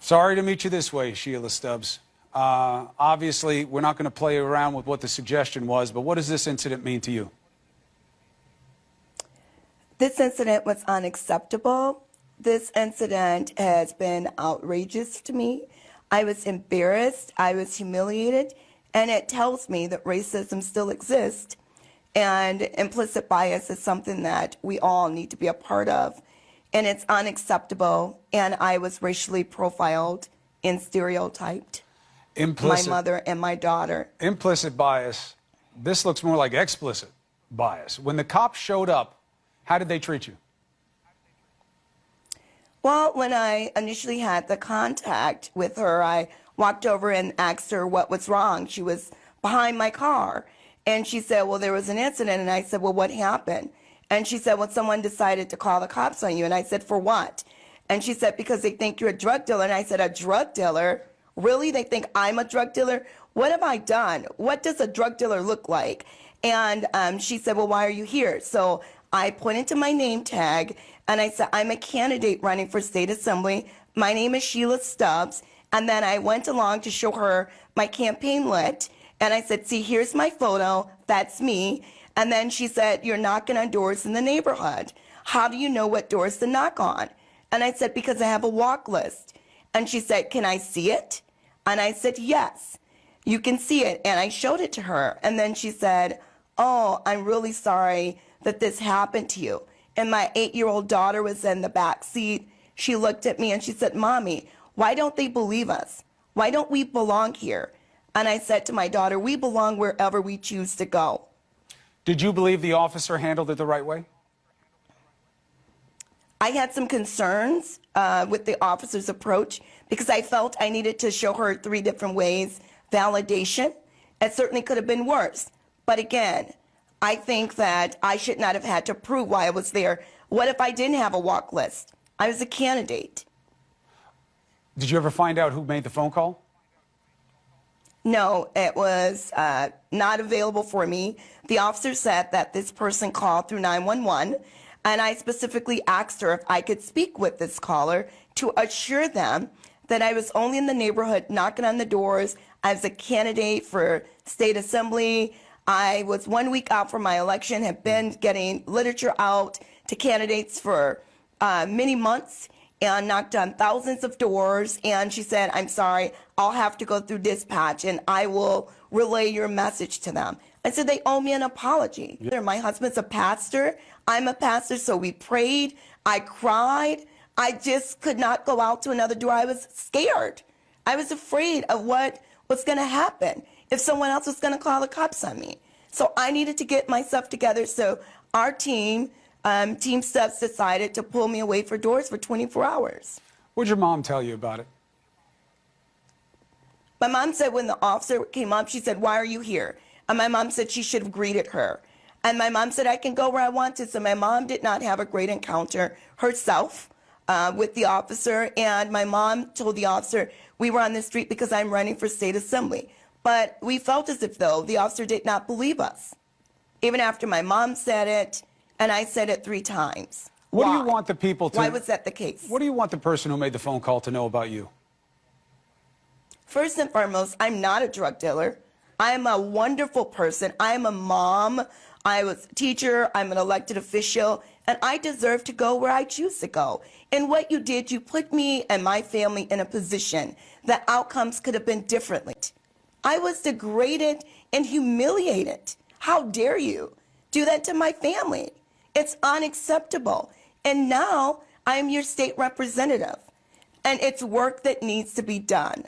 Sorry to meet you this way, Shelia Stubbs. Obviously, we're not going to play around with what the suggestion was, but what does this incident mean to you? This incident was unacceptable. This incident has been outrageous to me. I was embarrassed, I was humiliated, and it tells me that racism still exists, and implicit bias is something that we all need to be a part of, and it's unacceptable, and I was racially profiled and stereotyped. My mother and my daughter. Implicit bias. This looks more like explicit bias. When the cops showed up, how did they treat you? Well, when I initially had the contact with her, I walked over and asked her what was wrong. She was behind my car. And she said, well, there was an incident. And I said, well, what happened? And she said, well, someone decided to call the cops on you. And I said, for what? And she said, because they think you're a drug dealer. And I said, a drug dealer? Really? They think I'm a drug dealer? What have I done? What does a drug dealer look like? And she said, well, why are you here? So I pointed to my name tag and I said, I'm a candidate running for state assembly. My name is Shelia Stubbs. And then I went along to show her my campaign lit. And I said, see, here's my photo. That's me. And then she said, you're knocking on doors in the neighborhood. How do you know what doors to knock on? And I said, because I have a walk list. And she said, can I see it? And I said, yes, you can see it. And I showed it to her. And then she said, oh, I'm really sorry that this happened to you. And my 8-year-old daughter was in the back seat. She looked at me and she said, Mommy, why don't they believe us? Why don't we belong here? And I said to my daughter, we belong wherever we choose to go. Did you believe the officer handled it the right way? I had some concerns with the officer's approach because I felt I needed to show her 3 different ways. Validation, it certainly could have been worse. But again, I think that I should not have had to prove why I was there. What if I didn't have a walk list? I was a candidate. Did you ever find out who made the phone call? No, it was not available for me. The officer said that this person called through 911, and I specifically asked her if I could speak with this caller to assure them that I was only in the neighborhood knocking on the doors. I was a candidate for state assembly. I was 1 week out from my election, have been getting literature out to candidates for many months and knocked on thousands of doors. And she said, I'm sorry, I'll have to go through dispatch and I will relay your message to them. I said, they owe me an apology. My husband's a pastor. I'm a pastor, so we prayed. I cried. I just could not go out to another door. I was scared. I was afraid of what was going to happen if someone else was going to call the cops on me. So I needed to get myself together. So our team, Team Stubbs, decided to pull me away for doors for 24 hours. What did your mom tell you about it? My mom said when the officer came up, she said, why are you here? And my mom said she should have greeted her. And my mom said, I can go where I want to. So my mom did not have a great encounter herself with the officer. And my mom told the officer, we were on the street because I'm running for state assembly. But we felt as if, though, the officer did not believe us. Even after my mom said it, and I said it 3 times. What do you want the people to... Why was that the case? What do you want the person who made the phone call to know about you? First and foremost, I'm not a drug dealer. I'm a wonderful person. I'm a mom. I was a teacher. I'm an elected official. And I deserve to go where I choose to go. And what you did, you put me and my family in a position that outcomes could have been differently. I was degraded and humiliated. How dare you do that to my family? It's unacceptable. And now I'm your state representative. And it's work that needs to be done.